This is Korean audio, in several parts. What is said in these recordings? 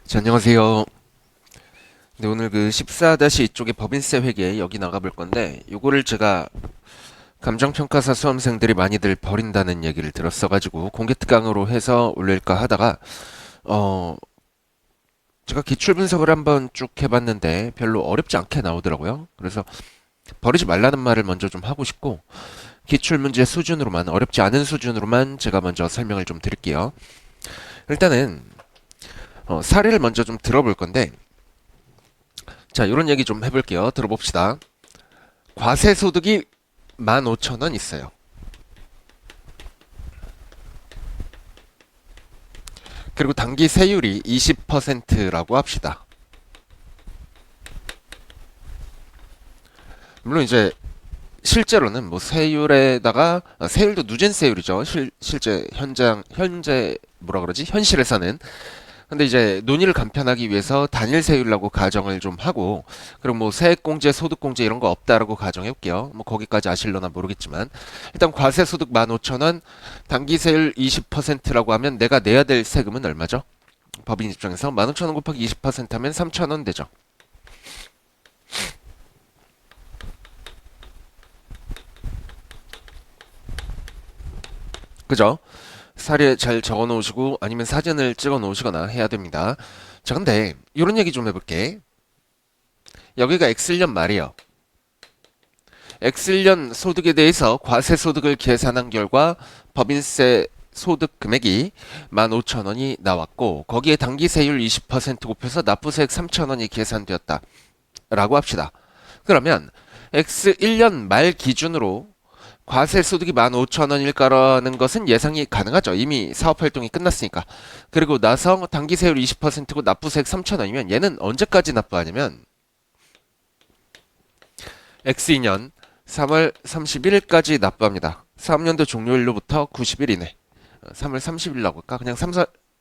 자, 안녕하세요. 네, 오늘 그 14-2 쪽에 법인세 회계 여기 나가볼 건데, 요거를 제가 감정평가사 수험생들이 많이들 버린다는 얘기를 들었어가지고, 공개특강으로 해서 올릴까 하다가, 어, 제가 기출 분석을 한번 쭉 해봤는데, 별로 어렵지 않게 나오더라고요. 그래서 버리지 말라는 말을 먼저 좀 하고 싶고, 기출 문제 수준으로만, 어렵지 않은 수준으로만 제가 먼저 설명을 좀 드릴게요. 일단은, 사례를 먼저 좀 들어볼 건데, 자, 이런 얘기 좀 해볼게요. 들어봅시다. 과세소득이 15,000원 있어요. 그리고 당기 세율이 20%라고 합시다. 물론 이제 실제로는 뭐 세율에다가 세율도 누진세율이죠. 실제 현재 뭐라 그러지? 현실에서는. 근데 이제 논의를 간편하기 위해서 단일 세율이라고 가정을 좀 하고, 그리고 뭐 세액공제, 소득공제 이런 거 없다라고 가정해 볼게요. 뭐 거기까지 아실려나 모르겠지만 일단 과세소득 15,000원, 당기세율 20%라고 하면 내가 내야 될 세금은 얼마죠? 법인 입장에서 15,000원 곱하기 20% 하면 3,000원 되죠. 그죠? 사례 잘 적어 놓으시고 아니면 사진을 찍어 놓으시거나 해야 됩니다. 자, 근데 이런 얘기 좀 해볼게. 여기가 X년 말이에요. X년 소득에 대해서 과세소득을 계산한 결과 법인세 소득 금액이 15,000원이 나왔고, 거기에 당기세율 20% 곱해서 납부세액 3,000원이 계산되었다 라고 합시다. 그러면 X1년 말 기준으로 과세소득이 15,000원일 거라는 것은 예상이 가능하죠. 이미 사업활동이 끝났으니까. 그리고 나서 당기세율 20%고 납부세액 3,000원이면 얘는 언제까지 납부하냐면 X2년 3월 30일까지 납부합니다. 사업년도 종료일로부터 90일 이내. 3월 30일라고 할까? 그냥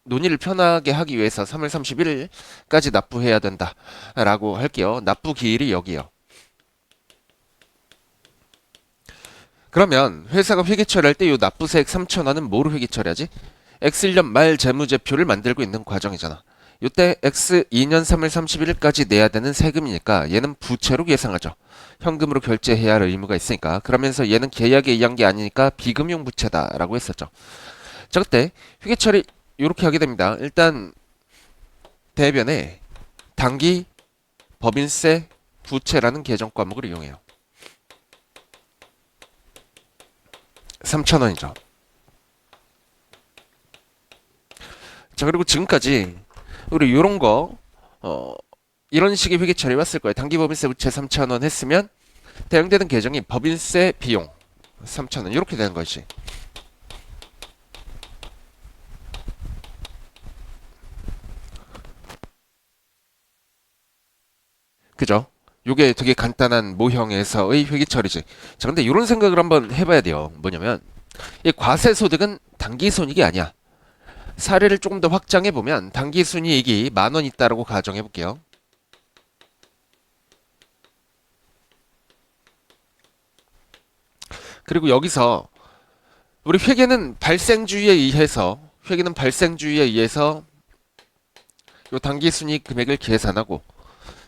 논의를 편하게 하기 위해서 3월 31일까지 납부해야 된다라고 할게요. 납부 기일이 여기요. 그러면 회사가 회계 처리할 때 이 납부세액 3,000원은 뭐로 회계 처리하지? X1년 말 재무제표를 만들고 있는 과정이잖아. 이때 X2년 3월 31일까지 내야 되는 세금이니까 얘는 부채로 계상하죠. 현금으로 결제해야 할 의무가 있으니까. 그러면서 얘는 계약에 의한 게 아니니까 비금융 부채다라고 했었죠. 자, 그때 회계 처리 이렇게 하게 됩니다. 일단 대변에 당기 법인세 부채라는 계정 과목을 이용해요. 3,000원이죠. 자, 그리고 지금까지 우리 이런 거 이런 식의 회계 처리 왔을 거예요. 당기법인세 부채 3,000원 했으면 대응되는 계정이 법인세 비용 3,000원 이렇게 되는 거지. 그죠? 요게 되게 간단한 모형에서의 회계 처리지. 자, 근데 이런 생각을 한번 해봐야 돼요. 뭐냐면 이 과세소득은 당기손익이 아니야. 사례를 조금 더 확장해 보면 당기순이익이 10,000원 있다라고 가정해 볼게요. 그리고 여기서 우리 회계는 발생주의에 의해서 요 당기순이익 금액을 계산하고,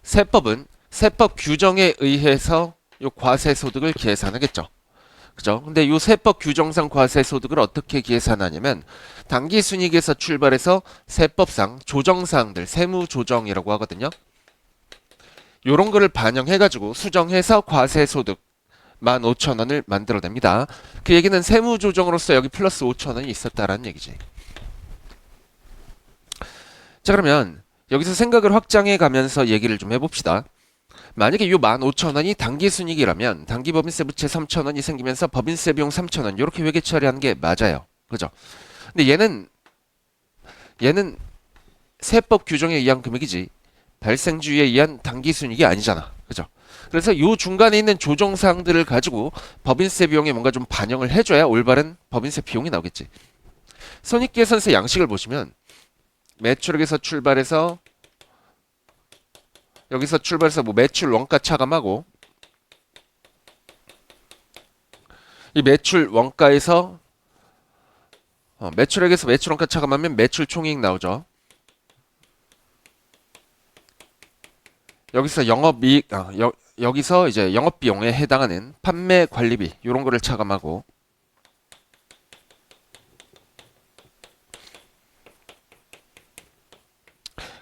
세법은 세법 규정에 의해서 요 과세소득을 계산하겠죠. 그죠? 근데 요 세법 규정상 과세소득을 어떻게 계산하냐면 당기순이익에서 출발해서 세법상 조정사항들, 세무조정이라고 하거든요. 요런 거를 반영해가지고 수정해서 과세소득 15,000원을 만들어냅니다. 그 얘기는 세무조정으로서 여기 플러스 5,000원이 있었다라는 얘기지. 자, 그러면 여기서 생각을 확장해 가면서 얘기를 좀 해봅시다. 만약에 요 15,000원이 당기순이익이라면 당기법인세 부채 3,000원이 생기면서 법인세 비용 3,000원 이렇게 회계 처리하는 게 맞아요. 그죠? 근데 얘는 세법 규정에 의한 금액이지 발생주의에 의한 당기순이익이 아니잖아. 그죠? 그래서 요 중간에 있는 조정사항들을 가지고 법인세 비용에 뭔가 좀 반영을 해줘야 올바른 법인세 비용이 나오겠지. 손익계산서 양식을 보시면 매출액에서 출발해서 여기서 출발해서 뭐 매출 원가 차감하고, 이 매출 원가에서 매출액에서 매출 원가 차감하면 매출 총이익 나오죠. 여기서 영업이익, 여기서 이제 영업비용에 해당하는 판매 관리비 이런 거를 차감하고,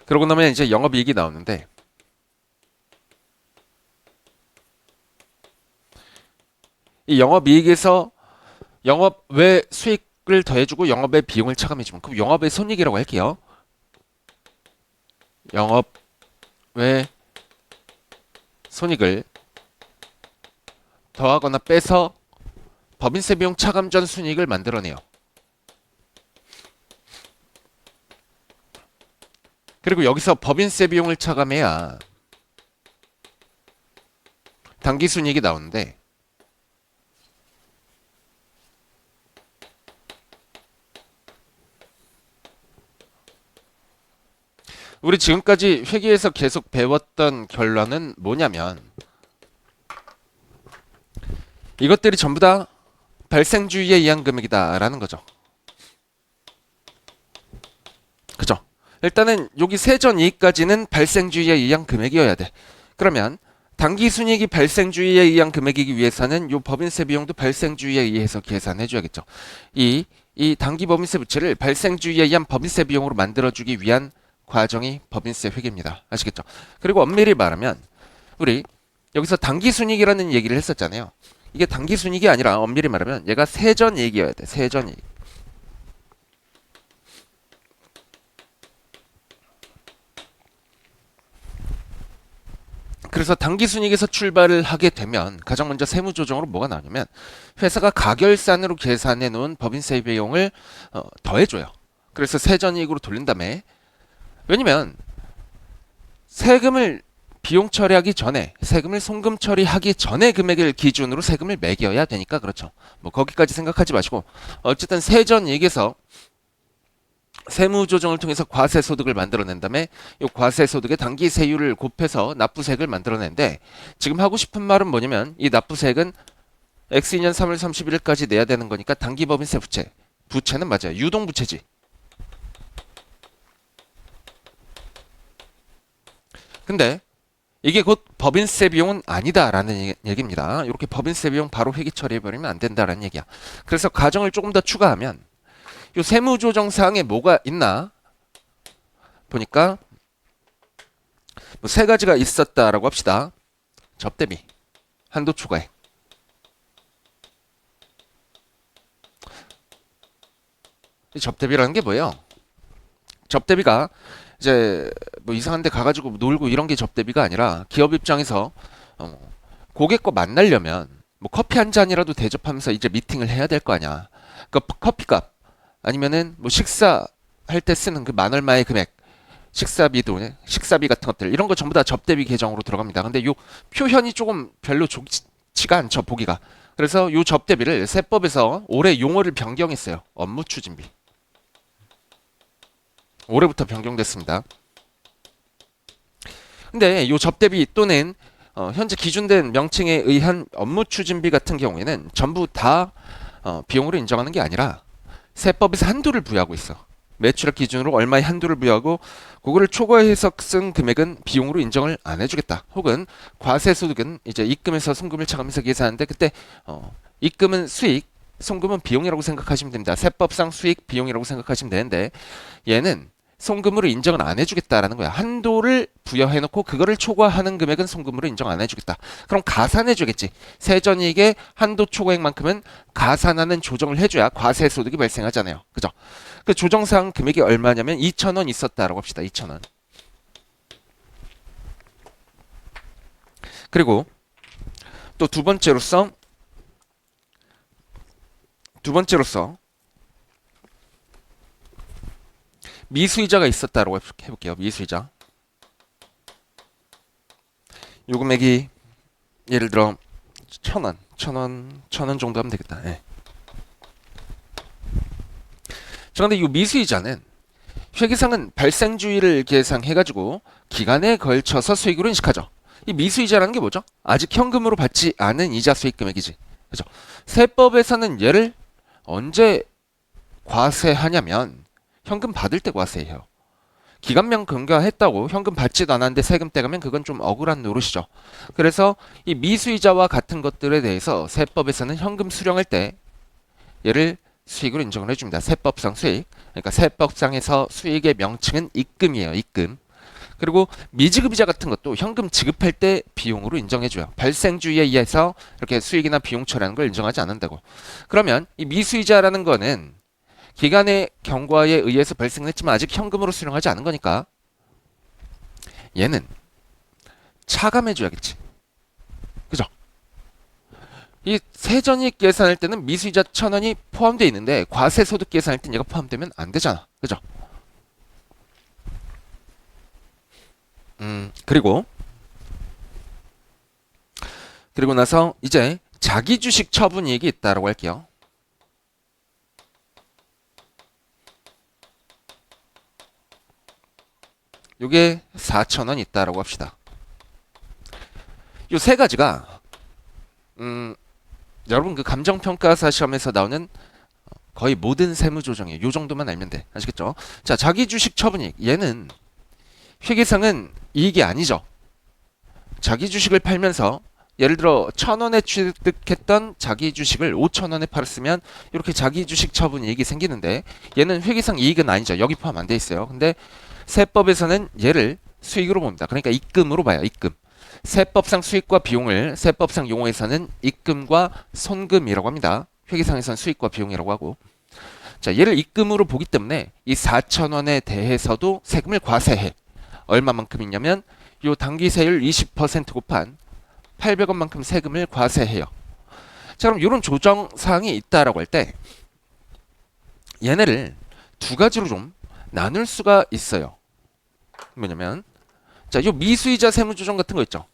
그러고 나면 이제 영업이익이 나오는데, 이 영업이익에서 영업 외 수익을 더해주고 영업의 비용을 차감해주면, 그럼 영업의 손익이라고 할게요. 영업 외 손익을 더하거나 빼서 법인세 비용 차감 전 순이익을 만들어내요. 그리고 여기서 법인세 비용을 차감해야 당기순이익이 나오는데, 우리 지금까지 회계에서 계속 배웠던 결론은 뭐냐면, 이것들이 전부 다 발생주의에 의한 금액이다라는 거죠. 그죠? 일단은 여기 세전이익까지는 발생주의에 의한 금액이어야 돼. 그러면 당기순이익이 발생주의에 의한 금액이기 위해서는 요 법인세 비용도 발생주의에 의해서 계산해줘야겠죠. 이 당기법인세 부채를 발생주의에 의한 법인세 비용으로 만들어주기 위한 과정이 법인세 회계입니다. 아시겠죠? 그리고 엄밀히 말하면 우리 여기서 당기순이익이라는 얘기를 했었잖아요. 이게 당기순이익이 아니라 엄밀히 말하면 얘가 세전이익이어야 돼. 세전이익. 그래서 당기순이익에서 출발을 하게 되면 가장 먼저 세무조정으로 뭐가 나오냐면, 회사가 가결산으로 계산해 놓은 법인세 비용을 더해줘요. 그래서 세전이익으로 돌린 다음에, 왜냐면 세금을 비용 처리하기 전에, 세금을 송금 처리하기 전에 금액을 기준으로 세금을 매겨야 되니까. 그렇죠. 뭐 거기까지 생각하지 마시고, 어쨌든 세전이익에서 세무조정을 통해서 과세소득을 만들어낸 다음에 이 과세소득의 당기세율을 곱해서 납부세액을 만들어낸데, 지금 하고 싶은 말은 뭐냐면 이 납부세액은 X2년 3월 31일까지 내야 되는 거니까 당기법인세 부채, 부채는 맞아요. 유동부채지. 근데 이게 곧 법인세 비용은 아니다라는 얘기입니다. 이렇게 법인세 비용 바로 회계 처리해버리면 안 된다라는 얘기야. 그래서 가정을 조금 더 추가하면 요 세무조정 사항에 뭐가 있나 보니까 뭐 세 가지가 있었다라고 합시다. 접대비, 한도 초과액. 이 접대비라는 게 뭐예요? 접대비가 이제 뭐 이상한 데 가가지고 놀고 이런 게 접대비가 아니라, 기업 입장에서 고객과 만나려면 뭐 커피 한 잔이라도 대접하면서 이제 미팅을 해야 될 거 아니야. 그 커피값 아니면은 뭐 식사할 때 쓰는 그 만 얼마의 금액, 식사비도, 식사비 같은 것들, 이런 거 전부 다 접대비 계정으로 들어갑니다. 근데 요 표현이 조금 별로 좋지가 않죠, 보기가. 그래서 요 접대비를 세법에서 올해 용어를 변경했어요. 업무 추진비. 올해부터 변경됐습니다. 근데 요 접대비 또는 현재 기준된 명칭에 의한 업무 추진비 같은 경우에는 전부 다 비용으로 인정하는 게 아니라 세법에서 한도를 부여하고 있어. 매출액 기준으로 얼마의 한도를 부여하고, 그거를 초과해서 쓴 금액은 비용으로 인정을 안 해주겠다. 혹은 과세소득은 이제 입금에서 송금을 차감해서 계산하는데, 그때 입금은 수익, 송금은 비용이라고 생각하시면 됩니다. 세법상 수익, 비용이라고 생각하시면 되는데, 얘는 송금으로 인정을 안 해주겠다라는 거야. 한도를 부여해놓고 그거를 초과하는 금액은 송금으로 인정 안 해주겠다. 그럼 가산해주겠지. 세전이익의 한도 초과액만큼은 가산하는 조정을 해줘야 과세소득이 발생하잖아요. 그죠? 그 조정사항 금액이 얼마냐면 2,000원 있었다라고 합시다. 2,000원. 그리고 또 두 번째로서 미수이자가 있었다라고 해볼게요. 미수이자. 요 금액이 예를 들어 1,000원, 1,000원 정도 하면 되겠다. 예. 그런데 이 미수이자는 회계상은 발생주의를 계상해가지고 기간에 걸쳐서 수익으로 인식하죠. 이 미수이자라는 게 뭐죠? 아직 현금으로 받지 않은 이자 수익 금액이지. 그죠? 세법에서는 얘를 언제 과세하냐면 현금 받을 때 과세해요. 기간명 경과했다고 현금 받지도 않았는데 세금 떼가면 그건 좀 억울한 노릇이죠. 그래서 이 미수이자와 같은 것들에 대해서 세법에서는 현금 수령할 때 얘를 수익으로 인정을 해줍니다. 세법상 수익. 그러니까 세법상에서 수익의 명칭은 입금이에요. 입금. 그리고 미지급이자 같은 것도 현금 지급할 때 비용으로 인정해줘요. 발생주의에 의해서 이렇게 수익이나 비용 처리하는 걸 인정하지 않는다고. 그러면 이 미수이자라는 거는 기간의 경과에 의해서 발생했지만 아직 현금으로 수령하지 않은 거니까 얘는 차감해줘야겠지. 그죠? 이 세전이익 계산할 때는 미수이자 1,000원이 포함되어 있는데 과세소득 계산할 땐 얘가 포함되면 안 되잖아. 그죠? 그리고 나서 이제 자기 주식 처분 이익이 있다라고 할게요. 요게 4,000원 있다라고 합시다. 요 세 가지가 여러분 그 감정평가사 시험에서 나오는 거의 모든 세무조정이에요. 요 정도만 알면 돼. 아시겠죠? 자, 자기 주식 처분이익. 얘는 회계상은 이익이 아니죠. 자기 주식을 팔면서 예를 들어 1,000원에 취득했던 자기 주식을 5,000원에 팔았으면 이렇게 자기 주식 처분 이익이 생기는데 얘는 회계상 이익은 아니죠. 여기 포함 안 돼 있어요. 근데 세법에서는 얘를 수익으로 봅니다. 그러니까 입금으로 봐요. 입금. 세법상 수익과 비용을 세법상 용어에서는 입금과 손금이라고 합니다. 회계상에서는 수익과 비용이라고 하고. 자, 얘를 입금으로 보기 때문에 이 4,000원에 대해서도 세금을 과세해. 얼마만큼이냐면 요 당기세율 20% 곱한 800원만큼 세금을 과세해요. 자, 그럼 이런 조정 사항이 있다라고 할 때 얘네를 두 가지로 좀 나눌 수가 있어요. 뭐냐면 자, 요 미수이자 세무조정 같은 거 있죠.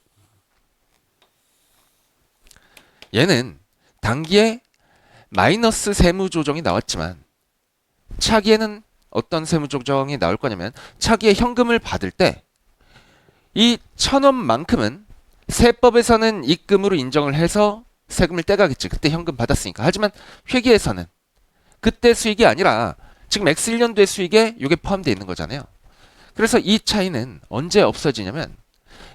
얘는 단기에 마이너스 세무조정이 나왔지만 차기에는 어떤 세무조정이 나올 거냐면 차기에 현금을 받을 때 이 1,000원만큼은 세법에서는 입금으로 인정을 해서 세금을 떼가겠지. 그때 현금 받았으니까. 하지만 회계에서는 그때 수익이 아니라 지금 X1년도의 수익에 이게 포함되어 있는 거잖아요. 그래서 이 차이는 언제 없어지냐면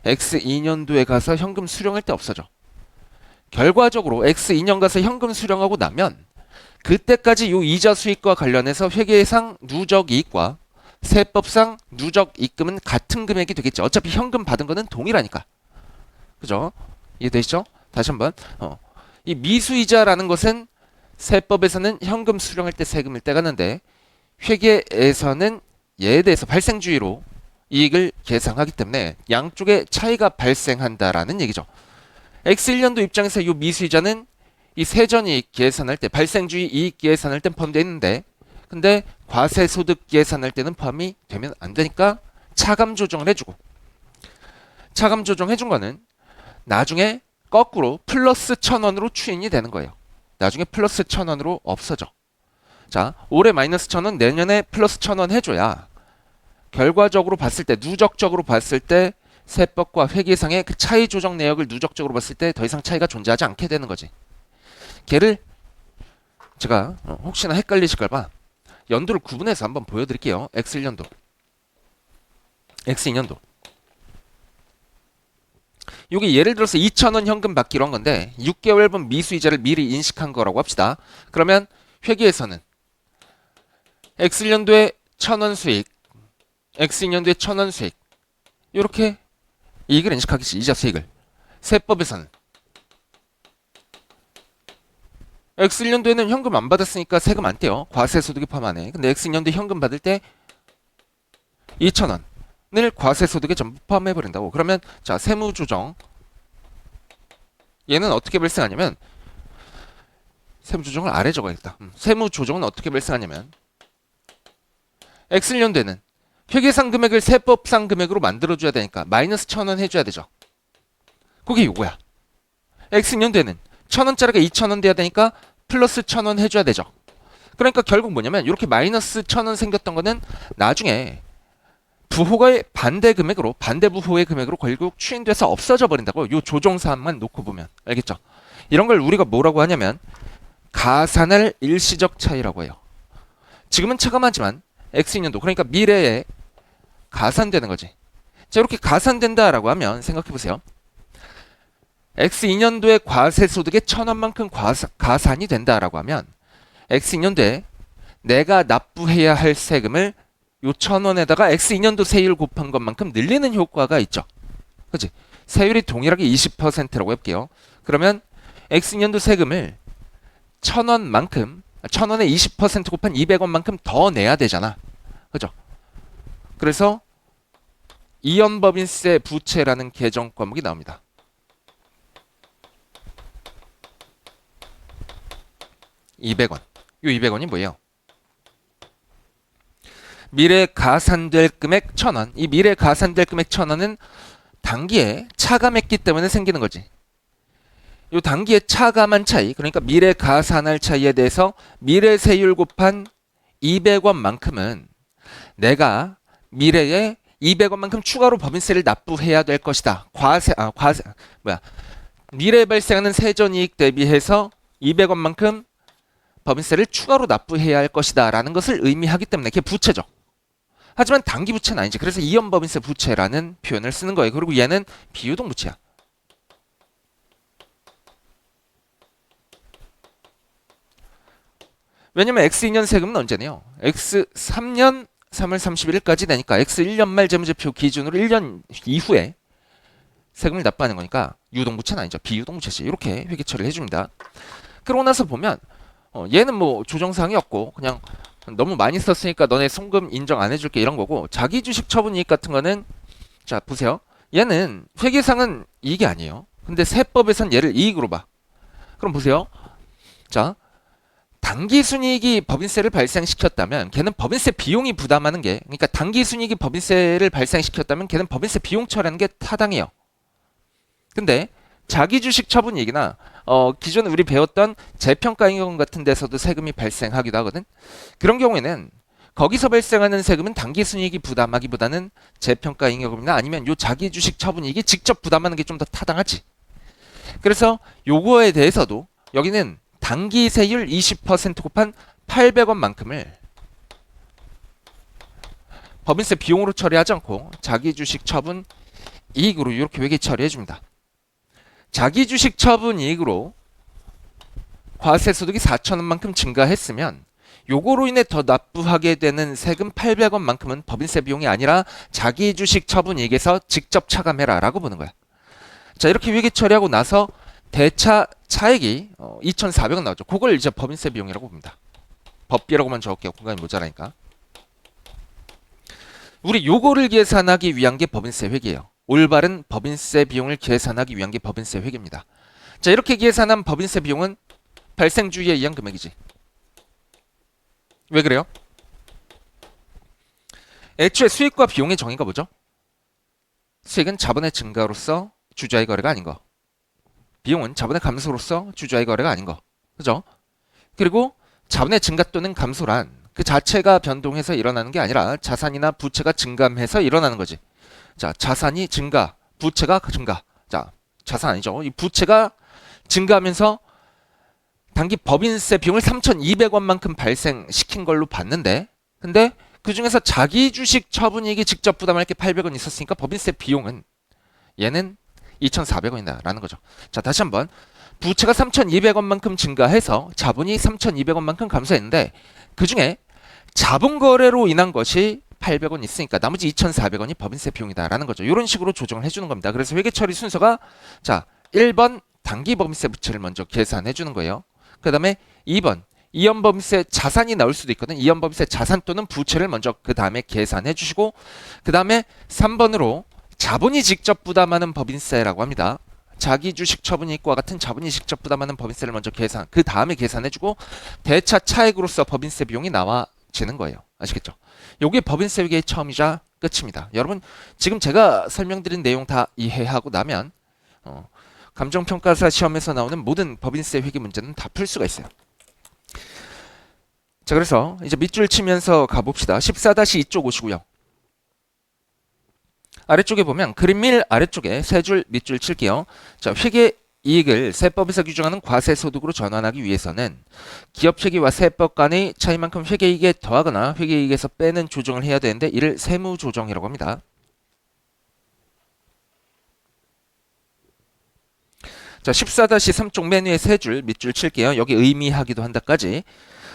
X2년도에 가서 현금 수령할 때 없어져. 결과적으로 X2년 가서 현금 수령하고 나면 그때까지 이 이자 수익과 관련해서 회계상 누적 이익과 세법상 누적 입금은 같은 금액이 되겠죠. 어차피 현금 받은 거는 동일하니까. 그죠? 이해되시죠? 다시 한번. 이 미수이자라는 것은 세법에서는 현금 수령할 때 세금을 떼가는데 회계에서는 얘에 대해서 발생주의로 이익을 계상하기 때문에 양쪽에 차이가 발생한다라는 얘기죠. X1년도 입장에서 이 미수이자는 이 세전이익 계산할 때 발생주의 이익 계산할 때 포함되어 있는데 근데 과세소득 계산할 때는 포함이 되면 안 되니까 차감 조정을 해주고 차감 조정해준 거는 나중에 거꾸로 플러스 1,000원으로 추인이 되는 거예요. 나중에 플러스 1,000원으로 없어져. 자, 올해 마이너스 1,000원 내년에 플러스 1,000원 해줘야 결과적으로 봤을 때 누적적으로 봤을 때 세법과 회계상의 그 차이 조정 내역을 누적적으로 봤을 때 더 이상 차이가 존재하지 않게 되는 거지. 걔를 제가 혹시나 헷갈리실까봐 연도를 구분해서 한번 보여드릴게요. X1년도, X2년도. 여기 예를 들어서 2,000원 현금 받기로 한 건데 6개월분 미수이자를 미리 인식한 거라고 합시다. 그러면 회계에서는 X1년도에 1,000원 수익, X2년도에 1,000원 수익 이렇게 이익을 인식하겠지. 이자 수익을. 세법에서는 X1년도에는 현금 안 받았으니까 세금 안 떼요. 과세소득에 포함하네. 근데 X2년도에 현금 받을 때 2,000원을 과세소득에 전부 포함해버린다고. 그러면 자, 세무조정 얘는 어떻게 발생하냐면 세무조정을 아래 적어야겠다. 세무조정은 어떻게 발생하냐면 X1년도에는 회계상 금액을 세법상 금액으로 만들어줘야 되니까 마이너스 1,000원 해줘야 되죠. 그게 요거야. X년도에는 1,000원짜리가 2,000원 돼야 되니까 플러스 1,000원 해줘야 되죠. 그러니까 결국 뭐냐면 이렇게 마이너스 1,000원 생겼던 거는 나중에 부호가의 반대 금액으로 반대 부호의 금액으로 결국 추인돼서 없어져 버린다고. 요 조정 사항만 놓고 보면 알겠죠? 이런 걸 우리가 뭐라고 하냐면 가산할 일시적 차이라고 해요. 지금은 차감하지만 X년도 그러니까 미래에 가산되는 거지. 자, 이렇게 가산된다라고 하면 생각해 보세요. X2년도에 과세소득의 1,000원만큼 가산이 된다라고 하면 X2년도에 내가 납부해야 할 세금을 요 1,000원에다가 X2년도 세율 곱한 것만큼 늘리는 효과가 있죠. 그치? 세율이 동일하게 20%라고 해볼게요. 그러면 X년도 세금을 1,000원만큼 1,000원에 20% 곱한 200원만큼 더 내야 되잖아. 그죠? 그래서 이연법인세 부채라는 계정 과목이 나옵니다. (200원) 요 200원이 뭐예요? 미래 가산될 금액 1,000원. 이 미래 가산될 금액 1,000원은 단기에 차감했기 때문에 생기는 거지. 요 단기에 차감한 차이, 그러니까 미래 가산할 차이에 대해서 미래 세율 곱한 200원만큼은 내가 미래에 200원만큼 추가로 법인세를 납부해야 될 것이다. 미래에 발생하는 세전이익 대비해서 200원만큼 법인세를 추가로 납부해야 할 것이다 라는 것을 의미하기 때문에 그게 부채죠. 하지만 단기 부채는 아니지. 그래서 이연법인세 부채라는 표현을 쓰는 거예요. 그리고 얘는 비유동 부채야. 왜냐면 X2년 세금은 언제 내요? X3년 3월 31일까지 내니까 X1년 말 재무제표 기준으로 1년 이후에 세금을 납부하는 거니까 유동부채는 아니죠. 비유동부채지. 이렇게 회계 처리를 해줍니다. 그러고 나서 보면 얘는 뭐 조정사항이 없고 그냥 너무 많이 썼으니까 너네 송금 인정 안 해줄게 이런 거고, 자기 주식 처분이익 같은 거는 자 보세요. 얘는 회계상은 이익이 아니에요. 근데 세법에선 얘를 이익으로 봐. 그럼 보세요. 자, 단기순이익이 법인세를 발생시켰다면 걔는 법인세 비용이 부담하는 게, 그러니까 단기순이익이 법인세를 발생시켰다면 걔는 법인세 비용 처리하는 게 타당해요. 근데 자기주식 처분이익이나 기존에 우리 배웠던 재평가잉여금 같은 데서도 세금이 발생하기도 하거든. 그런 경우에는 거기서 발생하는 세금은 단기순이익이 부담하기보다는 재평가잉여금이나 아니면 요 자기주식 처분이익이 직접 부담하는 게 좀 더 타당하지. 그래서 요거에 대해서도 여기는 단기 세율 20% 곱한 800원만큼을 법인세 비용으로 처리하지 않고 자기주식 처분 이익으로 이렇게 회계 처리해 줍니다. 자기주식 처분 이익으로 과세소득이 4,000원만큼 증가했으면 요거로 인해 더 납부하게 되는 세금 800원만큼은 법인세 비용이 아니라 자기주식 처분 이익에서 직접 차감해라 라고 보는 거야. 자, 이렇게 회계 처리하고 나서 대차 차액이 2,400원 나오죠. 그걸 이제 법인세 비용이라고 봅니다. 법비라고만 적을게요. 공간이 모자라니까. 우리 요거를 계산하기 위한 게 법인세 회계예요. 올바른 법인세 비용을 계산하기 위한 게 법인세 회계입니다. 자, 이렇게 계산한 법인세 비용은 발생주의에 의한 금액이지. 왜 그래요? 애초에 수익과 비용의 정의가 뭐죠? 수익은 자본의 증가로서 주주와의 거래가 아닌 거. 비용은 자본의 감소로서 주주와의 거래가 아닌 거. 그죠? 그리고 자본의 증가 또는 감소란 그 자체가 변동해서 일어나는 게 아니라 자산이나 부채가 증감해서 일어나는 거지. 자, 자산이 증가, 부채가 증가. 자, 자산 아니죠. 이 부채가 증가하면서 단기 법인세 비용을 3,200원만큼 발생시킨 걸로 봤는데, 근데 그 중에서 자기 주식 처분이익이 직접 부담할 게 800원 있었으니까 법인세 비용은 얘는 2,400원이다 라는 거죠. 자, 다시 한번 부채가 3,200원만큼 증가해서 자본이 3,200원만큼 감소했는데 그 중에 자본 거래로 인한 것이 800원 있으니까 나머지 2,400원이 법인세 비용이다 라는 거죠. 이런 식으로 조정을 해주는 겁니다. 그래서 회계 처리 순서가 자 1번 단기 법인세 부채를 먼저 계산해 주는 거예요. 그 다음에 2번 이연법인세 자산이 나올 수도 있거든. 이연법인세 자산 또는 부채를 먼저 그 다음에 계산해 주시고, 그 다음에 3번으로 자본이 직접 부담하는 법인세라고 합니다. 자기 주식 처분이익과 같은 자본이 직접 부담하는 법인세를 먼저 그 다음에 계산해주고 대차 차액으로서 법인세 비용이 나와지는 거예요. 아시겠죠? 요게 법인세 회계의 처음이자 끝입니다. 여러분 지금 제가 설명드린 내용 다 이해하고 나면 감정평가사 시험에서 나오는 모든 법인세 회계 문제는 다 풀 수가 있어요. 자, 그래서 이제 밑줄 치면서 가봅시다. 14-2쪽 오시고요. 아래쪽에 보면 그림 1 아래쪽에 세 줄 밑줄 칠게요. 자, 회계 이익을 세법에서 규정하는 과세소득으로 전환하기 위해서는 기업 회계와 세법 간의 차이만큼 회계이익에 더하거나 회계이익에서 빼는 조정을 해야 되는데 이를 세무조정이라고 합니다. 자, 14-3쪽 맨 위에 세 줄, 밑줄 칠게요. 여기 의미하기도 한다까지.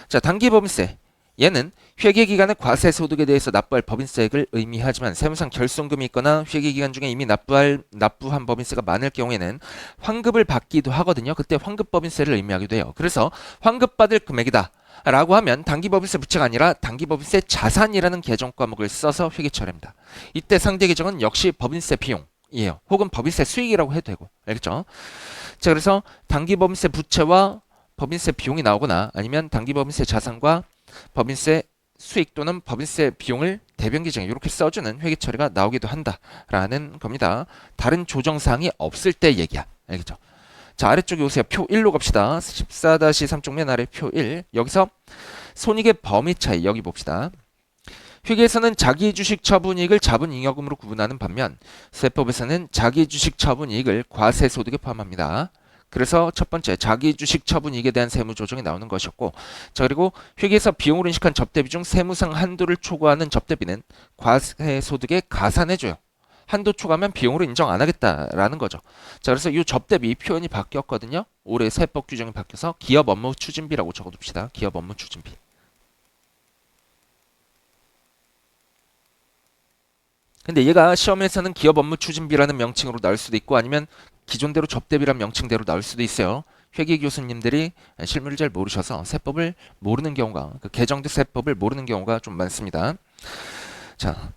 자, 단기법인세. 얘는 회계기간의 과세소득에 대해서 납부할 법인세액을 의미하지만 세무상 결손금이 있거나 회계기간 중에 이미 납부한 법인세가 많을 경우에는 환급을 받기도 하거든요. 그때 환급법인세를 의미하기도 해요. 그래서 환급받을 금액이다 라고 하면 단기법인세 부채가 아니라 단기법인세 자산이라는 계정 과목을 써서 회계 처리합니다. 이때 상대 계정은 역시 법인세 비용이에요. 혹은 법인세 수익이라고 해도 되고. 알겠죠? 자, 그래서 단기법인세 부채와 법인세 비용이 나오거나 아니면 단기법인세 자산과 법인세 수익 또는 법인세 비용을 대변 계정에 이렇게 써주는 회계 처리가 나오기도 한다라는 겁니다. 다른 조정사항이 없을 때 얘기야. 알겠죠? 자, 아래쪽에 오세요. 표 1로 갑시다. 14-3쪽 맨 아래 표 1. 여기서 손익의 범위 차이 여기 봅시다. 회계에서는 자기주식 처분이익을 자본잉여금으로 구분하는 반면 세법에서는 자기주식 처분이익을 과세소득에 포함합니다. 그래서 첫 번째 자기주식 처분이익에 대한 세무조정이 나오는 것이었고, 자, 그리고 회계에서 비용으로 인식한 접대비 중 세무상 한도를 초과하는 접대비는 과세소득에 가산해줘요. 한도 초과하면 비용으로 인정 안 하겠다라는 거죠. 자, 그래서 이 접대비 표현이 바뀌었거든요. 올해 세법 규정이 바뀌어서 기업 업무 추진비라고 적어둡시다. 기업 업무 추진비. 근데 얘가 시험에서는 기업 업무 추진비라는 명칭으로 나올 수도 있고 아니면 기존대로 접대비란 명칭대로 나올 수도 있어요. 회계 교수님들이 실무를 잘 모르셔서 세법을 모르는 경우가 그 개정된 세법을 모르는 경우가 좀 많습니다. 자,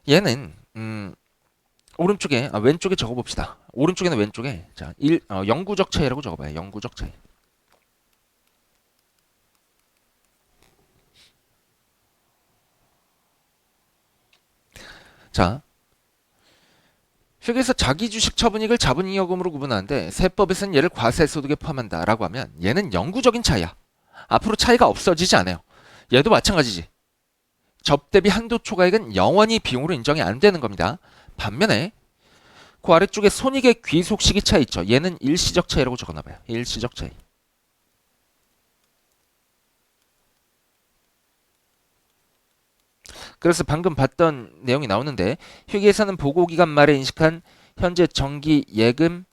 얘는 오른쪽에 왼쪽에 적어봅시다. 오른쪽에는 왼쪽에 자, 영구적 차이라고 적어봐요. 영구적 차이. 자, 회계에서 자기주식 처분이익을 자본잉여금으로 구분하는데 세법에서는 얘를 과세소득에 포함한다라고 하면 얘는 영구적인 차이야. 앞으로 차이가 없어지지 않아요. 얘도 마찬가지지. 접대비 한도 초과액은 영원히 비용으로 인정이 안 되는 겁니다. 반면에 그 아래쪽에 손익의 귀속 시기 차이 있죠. 얘는 일시적 차이라고 적어놔봐요. 일시적 차이. 그래서 방금 봤던 내용이 나오는데 회계에서는 보고기간 말에 인식한 현재 정기 예금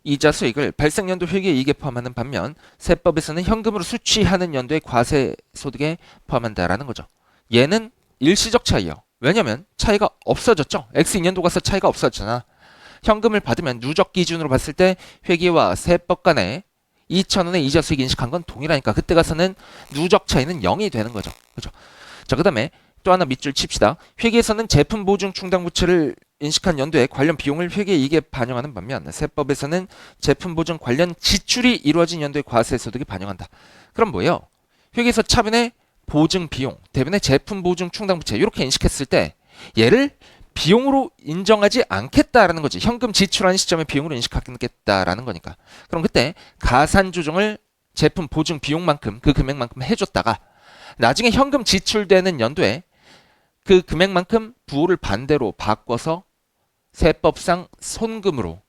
이자 수익을 발생연도 회계이익에 포함하는 반면 세법에서는 현금으로 수취하는 연도의 과세소득에 포함한다라는 거죠. 얘는 일시적 차이요. 왜냐면 차이가 없어졌죠. X2년도 가서 차이가 없어졌잖아. 현금을 받으면 누적 기준으로 봤을 때 회계와 세법 간에 2,000원의 이자 수익 인식한 건 동일하니까 그때 가서는 누적 차이는 0이 되는 거죠. 그죠? 자, 그 다음에 또 하나 밑줄 칩시다. 회계에서는 제품 보증 충당 부채를 인식한 연도에 관련 비용을 회계이익에 반영하는 반면 세법에서는 제품 보증 관련 지출이 이루어진 연도의 과세소득이 반영한다. 그럼 뭐예요? 회계에서 차변의 보증 비용, 대변의 제품 보증 충당 부채 이렇게 인식했을 때 얘를 비용으로 인정하지 않겠다라는 거지. 현금 지출하는 시점에 비용으로 인식하겠다라는 거니까. 그럼 그때 가산 조정을 제품 보증 비용만큼 그 금액만큼 해줬다가 나중에 현금 지출되는 연도에 그 금액만큼 부호를 반대로 바꿔서 세법상 손금으로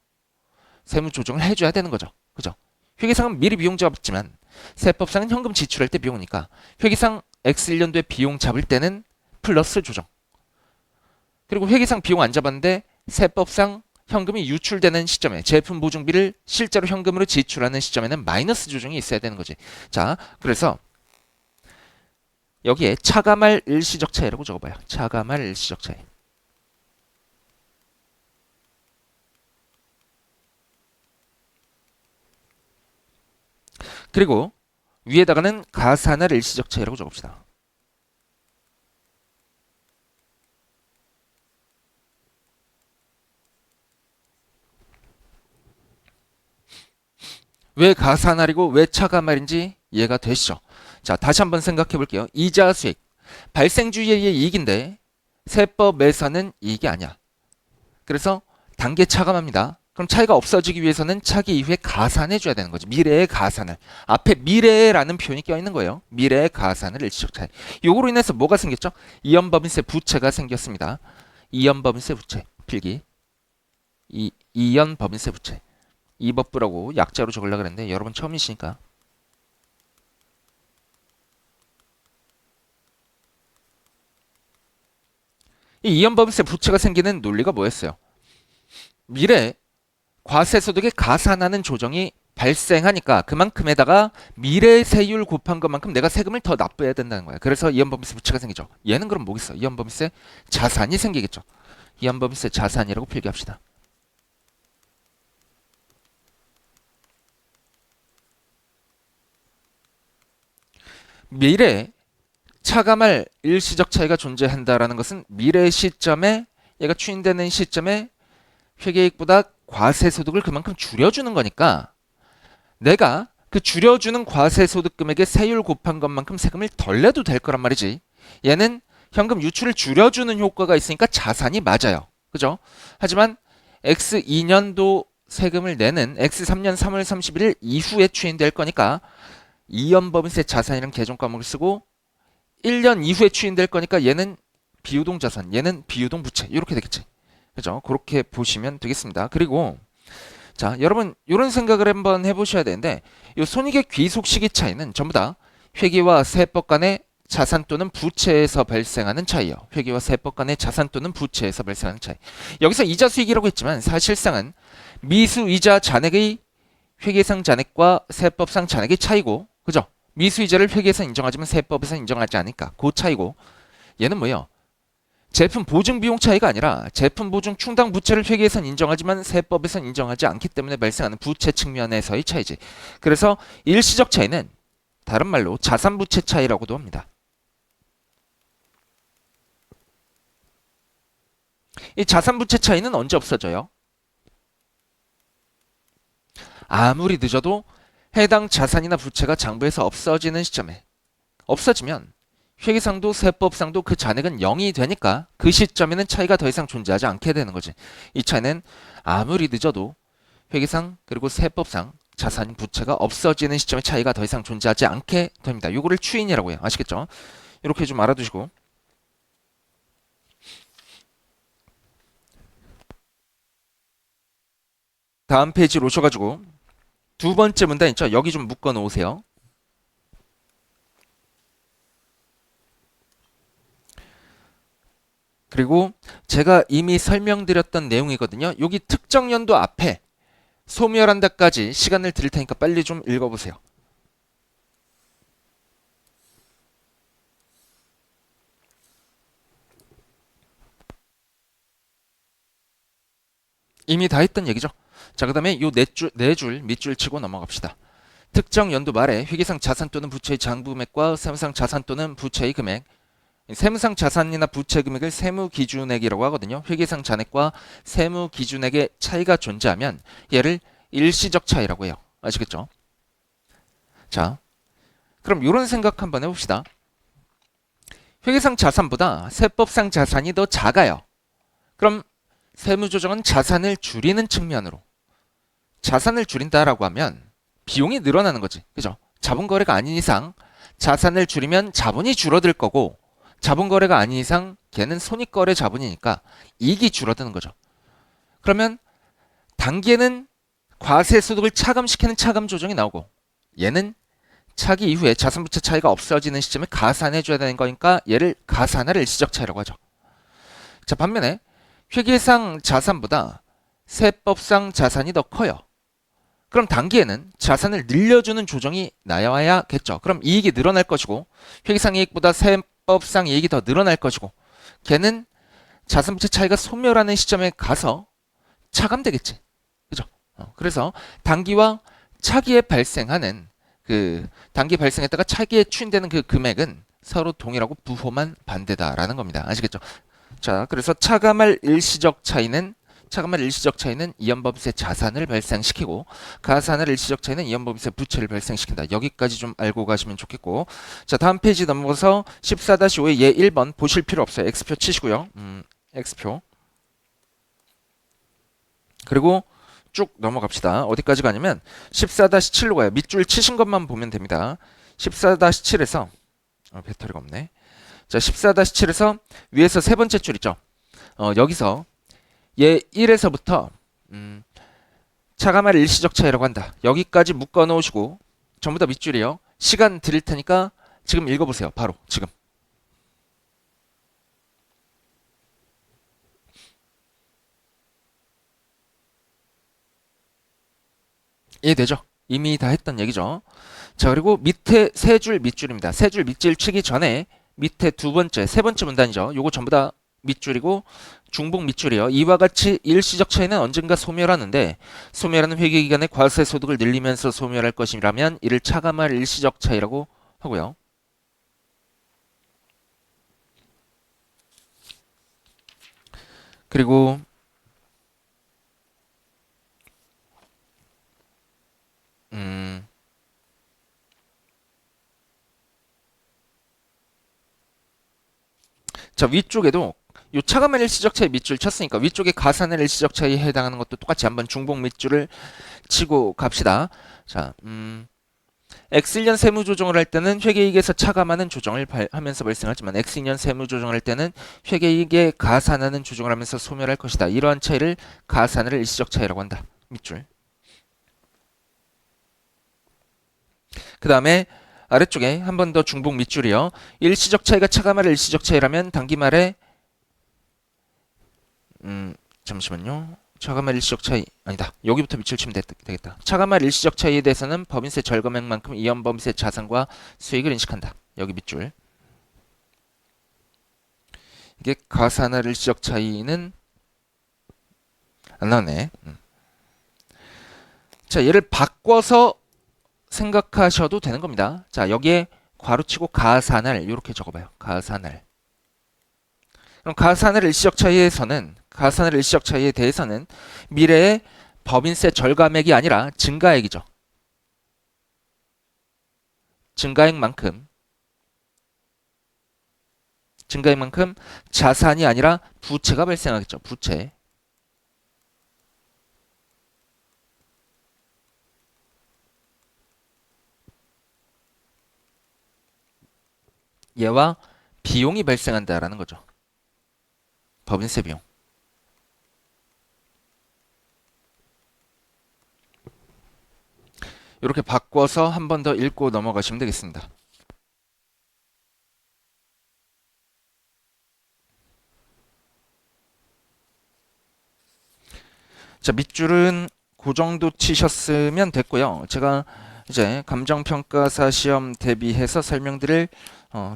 세무 조정을 해줘야 되는 거죠. 그죠? 회계상은 미리 비용 잡았지만 세법상은 현금 지출할 때 비용이니까 회계상 X1년도에 비용 잡을 때는 플러스 조정. 그리고 회계상 비용 안 잡았는데 세법상 현금이 유출되는 시점에 제품 보증비를 실제로 현금으로 지출하는 시점에는 마이너스 조정이 있어야 되는 거지. 자, 그래서 여기에 차감할 일시적 차이라고 적어봐요. 차감할 일시적 차이. 그리고 위에다가는 가산할 일시적 차이라고 적읍시다. 왜 가산할이고 왜 차감할인지 이해가 되시죠? 자, 다시 한번 생각해 볼게요. 이자 수익. 발생주의의 이익인데 세법에서는 이익이 아니야. 그래서 단계 차감합니다. 그럼 차이가 없어지기 위해서는 차기 이후에 가산해 줘야 되는 거지. 미래의 가산을. 앞에 미래라는 표현이 껴있는 거예요. 미래의 가산을 일시적 차이. 요거로 인해서 뭐가 생겼죠? 이연법인세 부채가 생겼습니다. 이연법인세 부채. 필기. 이연법인세 부채. 이버프라고 약자로 적으려고 그랬는데 여러분 처음이시니까. 이 이연법인세 부채가 생기는 논리가 뭐였어요? 미래 과세소득의 가산하는 조정이 발생하니까 그만큼에다가 미래 세율 곱한 것만큼 내가 세금을 더 납부해야 된다는 거야. 그래서 이연법인세 부채가 생기죠. 얘는 그럼 뭐겠어? 이연법인세 자산이 생기겠죠. 이연법인세 자산이라고 필기합시다. 미래에 차감할 일시적 차이가 존재한다라는 것은 미래 시점에 얘가 추인되는 시점에 회계이익보다 과세소득을 그만큼 줄여주는 거니까 내가 그 줄여주는 과세소득 금액의 세율 곱한 것만큼 세금을 덜 내도 될 거란 말이지. 얘는 현금 유출을 줄여주는 효과가 있으니까 자산이 맞아요. 그죠? 하지만 X2년도 세금을 내는 X3년 3월 31일 이후에 추인될 거니까 이연법인세 자산이란 계정 과목을 쓰고 1년 이후에 추인될 거니까 얘는 비유동 자산, 얘는 비유동 부채 이렇게 되겠지. 그죠? 그렇게 보시면 되겠습니다. 그리고 자, 여러분 이런 생각을 한번 해보셔야 되는데 이 손익의 귀속 시기 차이는 전부 다 회계와 세법 간의 자산 또는 부채에서 발생하는 차이요. 회계와 세법 간의 자산 또는 부채에서 발생하는 차이. 여기서 이자 수익이라고 했지만 사실상은 미수이자 잔액의 회계상 잔액과 세법상 잔액의 차이고, 그죠? 미수이자를 회계에서 인정하지만 세법에서 인정하지 않으니까 그 차이고, 얘는 뭐예요? 제품 보증 비용 차이가 아니라 제품 보증 충당 부채를 회계에선 인정하지만 세법에선 인정하지 않기 때문에 발생하는 부채 측면에서의 차이지. 그래서 일시적 차이는 다른 말로 자산 부채 차이라고도 합니다. 이 자산 부채 차이는 언제 없어져요? 아무리 늦어도 해당 자산이나 부채가 장부에서 없어지는 시점에 없어지면 회계상도 세법상도 그 잔액은 0이 되니까 그 시점에는 차이가 더 이상 존재하지 않게 되는 거지. 이 차이는 아무리 늦어도 회계상 그리고 세법상 자산 부채가 없어지는 시점에 차이가 더 이상 존재하지 않게 됩니다. 요거를 추인이라고 해요. 아시겠죠? 이렇게 좀 알아두시고 다음 페이지로 오셔가지고 두 번째 문단 있죠? 여기 좀 묶어 놓으세요. 그리고 제가 이미 설명드렸던 내용이거든요. 여기 특정 연도 앞에 소멸한다까지 시간을 드릴 테니까 빨리 좀 읽어보세요. 이미 다 했던 얘기죠. 자, 그 다음에 요 네 줄 밑줄 치고 넘어갑시다. 특정 연도 말에 회계상 자산 또는 부채의 장부금액과 세무상 자산 또는 부채의 금액, 세무상 자산이나 부채 금액을 세무기준액이라고 하거든요. 회계상 잔액과 세무기준액의 차이가 존재하면 얘를 일시적 차이라고 해요. 아시겠죠? 자, 그럼 이런 생각 한번 해봅시다. 회계상 자산보다 세법상 자산이 더 작아요. 그럼 세무조정은 자산을 줄이는 측면으로 자산을 줄인다라고 하면 비용이 늘어나는 거지. 그죠? 자본거래가 아닌 이상 자산을 줄이면 자본이 줄어들 거고 자본거래가 아닌 이상 걔는 손익거래 자본이니까 이익이 줄어드는 거죠. 그러면 단기에는 과세소득을 차감시키는 차감 조정이 나오고 얘는 차기 이후에 자산부채 차이가 없어지는 시점에 가산해줘야 되는 거니까 얘를 가산할 일시적 차이라고 하죠. 자, 반면에 회계상 자산보다 세법상 자산이 더 커요. 그럼 단기에는 자산을 늘려주는 조정이 나와야겠죠. 그럼 이익이 늘어날 것이고 회계상 이익보다 세법상 이익이 더 늘어날 것이고 걔는 자산부채 차이가 소멸하는 시점에 가서 차감되겠지. 그죠? 그래서 단기와 차기에 발생하는 그 단기 발생했다가 차기에 추인되는 그 금액은 서로 동일하고 부호만 반대다라는 겁니다. 아시겠죠? 자, 그래서 차감할 일시적 차이는 이연법인세 자산을 발생시키고 가산할 일시적 차이는 이연법인세 부채를 발생시킨다. 여기까지 좀 알고 가시면 좋겠고, 자, 다음 페이지 넘어가서 14-5의 예 1번 보실 필요 없어요. X표 치시고요. X표. 그리고 쭉 넘어갑시다. 어디까지 가냐면 14-7로 가요. 밑줄 치신 것만 보면 됩니다. 14-7에서 배터리가 없네. 자, 14-7에서 위에서 세 번째 줄 있죠. 여기서 얘 1에서부터 차감할 일시적 차이라고 한다. 여기까지 묶어 놓으시고 전부 다 밑줄이요. 시간 드릴 테니까 지금 읽어보세요. 바로 지금. 이해되죠? 이미 다 했던 얘기죠. 자, 그리고 밑에 세 줄 밑줄입니다. 세 줄 밑줄 치기 전에 밑에 두 번째, 세 번째 문단이죠. 요거 전부 다 밑줄이고 중복 밑줄이요. 이와 같이 일시적 차이는 언젠가 소멸하는데 소멸하는 회계기간에 과세 소득을 늘리면서 소멸할 것이라면 이를 차감할 일시적 차이라고 하고요. 그리고 자, 위쪽에도 요 차감할 일시적 차이 밑줄 쳤으니까 위쪽에 가산할 일시적 차이에 해당하는 것도 똑같이 한번 중복 밑줄을 치고 갑시다. 자, X1년 세무 조정을 할 때는 회계이익에서 차감하는 조정을 하면서 발생하지만 X2년 세무 조정을 할 때는 회계이익에 가산하는 조정을 하면서 소멸할 것이다. 이러한 차이를 가산할 일시적 차이라고 한다. 밑줄. 그 다음에 아래쪽에 한 번 더 중복 밑줄이요. 일시적 차이가 차감할 일시적 차이라면 단기말에 잠시만요. 차감할 일시적 차이 아니다. 여기부터 밑줄 치면 되겠다. 차감할 일시적 차이에 대해서는 법인세 절감액만큼 이연 법인세 자산과 수익을 인식한다. 여기 밑줄. 이게 가산할 일시적 차이는 안 나오네. 자, 얘를 바꿔서 생각하셔도 되는 겁니다. 자, 여기에 괄호치고 가산할 이렇게 적어봐요. 가산할. 그럼 가산할 일시적 차이에 대해서는 미래의 법인세 절감액이 아니라 증가액이죠. 증가액만큼 자산이 아니라 부채가 발생하겠죠. 부채. 얘와 비용이 발생한다라는 거죠. 법인세 비용. 이렇게 바꿔서 한 번 더 읽고 넘어가시면 되겠습니다. 자, 밑줄은 그 정도 치셨으면 됐고요. 제가 이제 감정평가사 시험 대비해서 설명드릴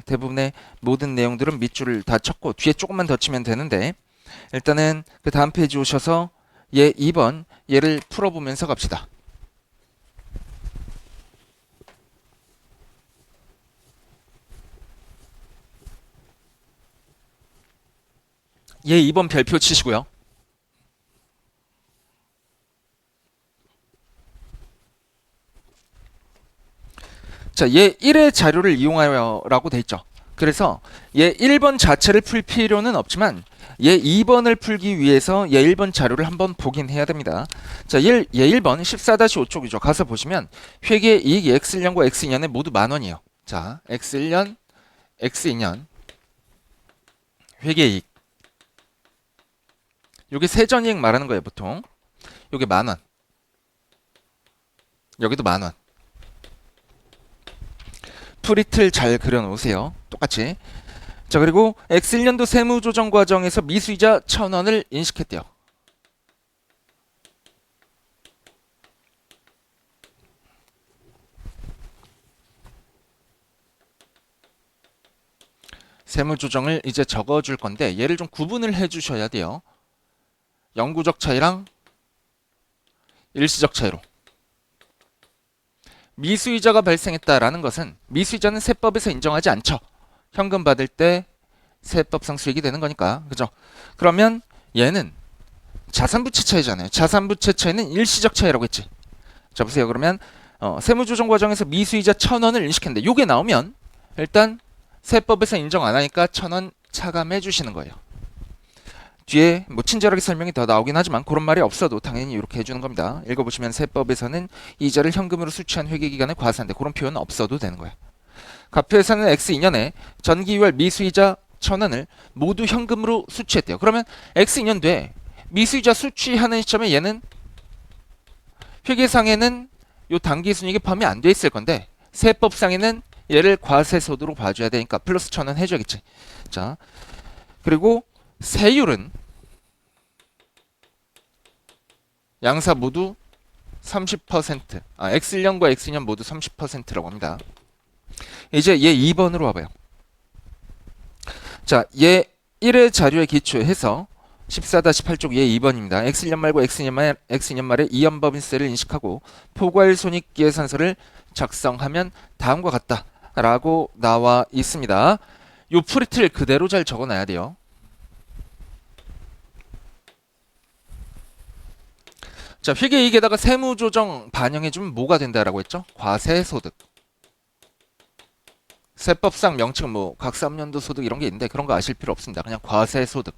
대부분의 모든 내용들은 밑줄을 다 쳤고 뒤에 조금만 더 치면 되는데 일단은 그 다음 페이지 오셔서 얘 2번 얘를 풀어보면서 갑시다. 얘 2번 별표 치시고요. 자, 얘 1의 자료를 이용하여 라고 돼 있죠. 그래서 얘 1번 자체를 풀 필요는 없지만 얘 2번을 풀기 위해서 얘 1번 자료를 한번 보긴 해야 됩니다. 자, 얘 1번 14-5쪽이죠. 가서 보시면 회계 이익이 X1년과 X2년에 모두 10,000원이에요. 자, X1년, X2년 회계 이익. 요게 세전이익 말하는 거예요, 보통. 요게 10,000원. 여기도 10,000원. 풀이틀 잘 그려놓으세요. 똑같이. 자, 그리고 X1년도 세무조정 과정에서 미수이자 1,000원을 인식했대요. 세무조정을 이제 적어줄 건데 얘를 좀 구분을 해주셔야 돼요. 영구적 차이랑 일시적 차이로. 미수이자가 발생했다라는 것은 미수이자는 세법에서 인정하지 않죠. 현금 받을 때 세법상 수익이 되는 거니까. 그죠? 그러면 얘는 자산부채 차이잖아요. 자산부채 차이는 일시적 차이라고 했지. 자, 보세요. 그러면 세무조정 과정에서 미수이자 1,000원을 인식했는데 요게 나오면 일단 세법에서 인정 안 하니까 1,000원 차감해 주시는 거예요. 뒤에 뭐 친절하게 설명이 더 나오긴 하지만 그런 말이 없어도 당연히 이렇게 해주는 겁니다. 읽어보시면 세법에서는 이자를 현금으로 수취한 회계기간에 과세한데 그런 표현은 없어도 되는 거야. 가표에서는 X2년에 전기유월 미수이자 1,000원을 모두 현금으로 수취했대요. 그러면 X2년 뒤에 미수이자 수취하는 시점에 얘는 회계상에는 요 당기순이익이 포함이 안 돼 있을 건데 세법상에는 얘를 과세소득으로 봐줘야 되니까 플러스 1,000원 해줘야겠지. 자, 그리고 세율은 양사 모두 30%, X1년과 X2년 모두 30%라고 합니다. 이제 얘 2번으로 와봐요. 자, 얘 1의 자료에 기초해서 14-8쪽 얘 2번입니다. X1년 말고 X2년 말에 이연법인세를 인식하고 포괄 손익계산서를 작성하면 다음과 같다 라고 나와 있습니다. 요 프리트를 그대로 잘 적어놔야 돼요. 자, 회계이익에다가 세무조정 반영해주면 뭐가 된다라고 했죠? 과세소득. 세법상 명칭은 뭐 각삼년도 소득 이런 게 있는데 그런 거 아실 필요 없습니다. 그냥 과세소득.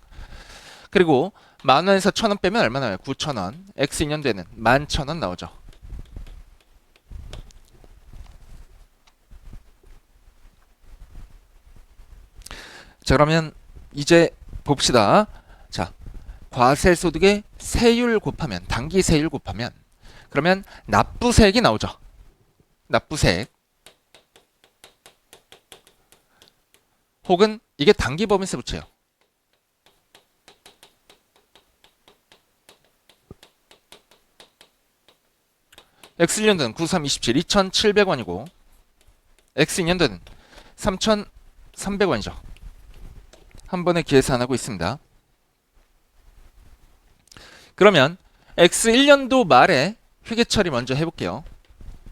그리고 10,000원에서 1,000원 빼면 얼마 나와요? 9,000원. X2년 되는 11,000원 나오죠. 자, 그러면 이제 봅시다. 자, 과세소득의 세율 곱하면 당기세율 곱하면 그러면 납부세액이 나오죠. 납부세액. 혹은 이게 당기법인세 부채예요. X1년도는 9327 2,700원이고 X2년도는 3,300원이죠. 한 번에 계산하고 있습니다. 그러면 X1년도 말에 회계처리 먼저 해볼게요.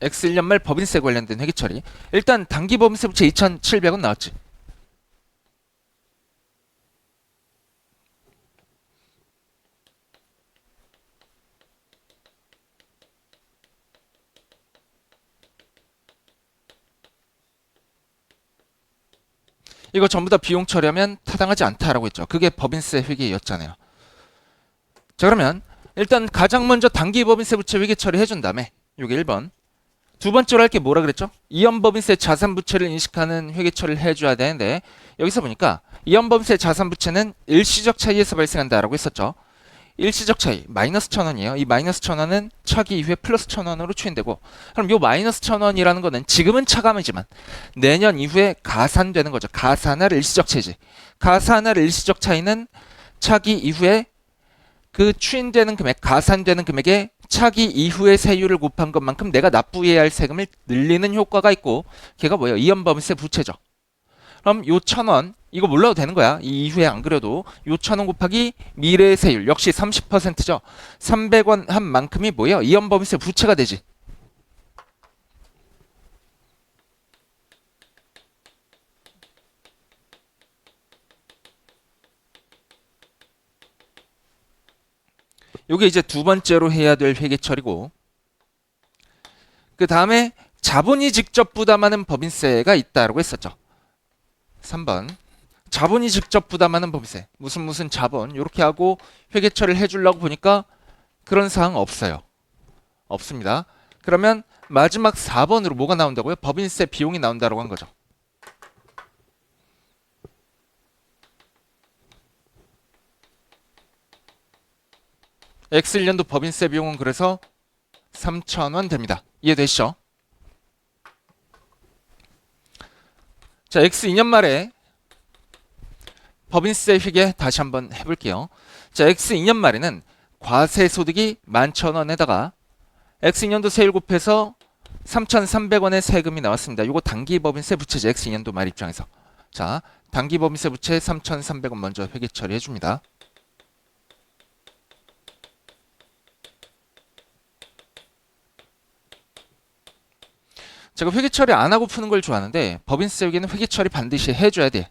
X1년 말 법인세 관련된 회계처리. 일단 당기법인세 부채 2,700원 나왔지. 이거 전부 다 비용 처리하면 타당하지 않다라고 했죠. 그게 법인세 회계였잖아요. 자, 그러면 일단 가장 먼저 당기법인세 부채 회계 처리해 준 다음에 요게 1번. 두 번째로 할 게 뭐라 그랬죠? 이연법인세 자산부채를 인식하는 회계 처리를 해줘야 되는데 여기서 보니까 이연법인세 자산부채는 일시적 차이에서 발생한다라고 했었죠. 일시적 차이 마이너스 1,000원이에요. 이 마이너스 1,000원은 차기 이후에 플러스 1,000원으로 추인되고 그럼 요 마이너스 1,000원이라는 거는 지금은 차감이지만 내년 이후에 가산되는 거죠. 가산할 일시적 차이지. 가산할 일시적 차이는 차기 이후에 그 추인되는 금액, 가산되는 금액에 차기 이후의 세율을 곱한 것만큼 내가 납부해야 할 세금을 늘리는 효과가 있고 걔가 뭐예요? 이연법인세 부채죠. 그럼 요 1,000원 이거 몰라도 되는 거야. 이 이후에 안 그려도 요 1,000원 곱하기 미래의 세율 역시 30%죠. 300원 한 만큼이 뭐예요? 이연법인세 부채가 되지. 요게 이제 두 번째로 해야 될 회계 처리고 그 다음에 자본이 직접 부담하는 법인세가 있다라고 했었죠. 3번 자본이 직접 부담하는 법인세 무슨 자본 이렇게 하고 회계 처리를 해주려고 보니까 그런 사항 없어요. 없습니다. 그러면 마지막 4번으로 뭐가 나온다고요? 법인세 비용이 나온다고 한 거죠. X1년도 법인세 비용은 그래서 3,000원 됩니다. 이해되시죠? 자, X2년 말에 법인세 회계 다시 한번 해볼게요. 자, X2년 말에는 과세소득이 11,000원에다가 X2년도 세율 곱해서 3,300원의 세금이 나왔습니다. 이거 당기법인세 부채지 X2년도 말 입장에서. 자, 당기법인세 부채 3,300원 먼저 회계 처리해 줍니다. 제가 회계 처리 안 하고 푸는 걸 좋아하는데 법인세 회계는 회계 처리 반드시 해줘야 돼.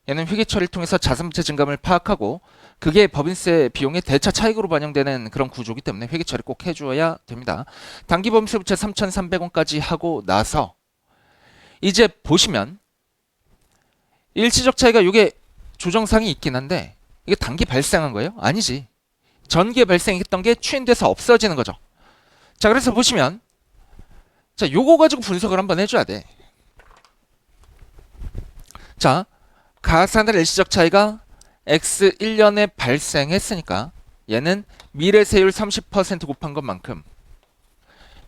얘는 회계 처리를 통해서 자산부채 증감을 파악하고 그게 법인세 비용의 대차 차익으로 반영되는 그런 구조이기 때문에 회계 처리 꼭 해줘야 됩니다. 당기법인세 부채 3,300원까지 하고 나서 이제 보시면 일시적 차이가 이게 조정상이 있긴 한데 이게 단기 발생한 거예요? 아니지. 전기에 발생했던 게 추인돼서 없어지는 거죠. 자, 그래서 보시면 자, 요거 가지고 분석을 한번 해줘야 돼. 자, 가산할 일시적 차이가 X1년에 발생했으니까 얘는 미래세율 30% 곱한 것만큼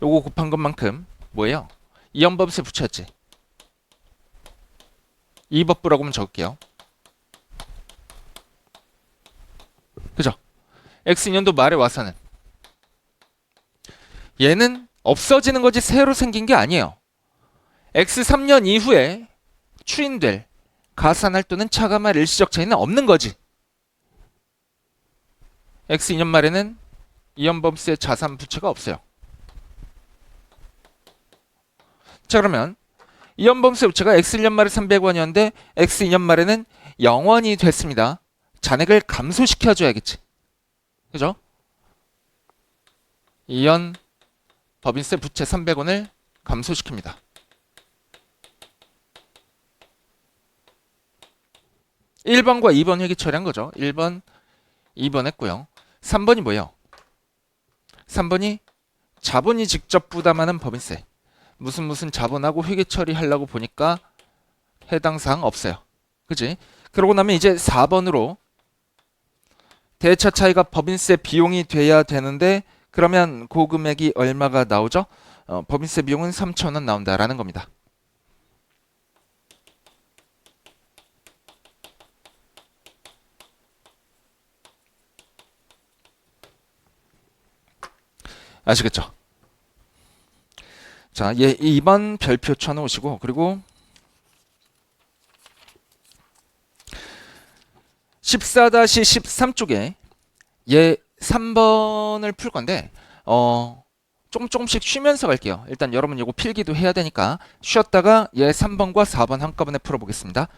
요거 곱한 것만큼 뭐예요? 이연법세 붙였지. 이법부라고 하면 적을게요. 그죠? X년도 말에 와서는 얘는 없어지는 거지 새로 생긴 게 아니에요. X 3년 이후에 추인될 가산할 또는 차감할 일시적 차이는 없는 거지. X 2년 말에는 이연법세 자산 부채가 없어요. 자, 그러면 이연법세 부채가 X 1년 말에 300원이었는데 X 2년 말에는 0원이 됐습니다. 잔액을 감소시켜줘야겠지. 그죠? 이연 법인세 부채 300원을 감소시킵니다. 1번과 2번 회계 처리한 거죠. 1번, 2번 했고요. 3번이 뭐예요? 3번이 자본이 직접 부담하는 법인세. 무슨 자본하고 회계 처리하려고 보니까 해당 사항 없어요. 그지? 그러고 나면 이제 4번으로 대차 차이가 법인세 비용이 돼야 되는데 그러면 그 금액이 얼마가 나오죠? 법인세 비용은 3,000원 나온다라는 겁니다. 아시겠죠? 자, 2번 별표 쳐놓으시고 그리고 14-13쪽에 얘 3번을 풀 건데 조금씩 쉬면서 갈게요. 일단 여러분 이거 필기도 해야 되니까 쉬었다가 얘 3번과 4번 한꺼번에 풀어보겠습니다.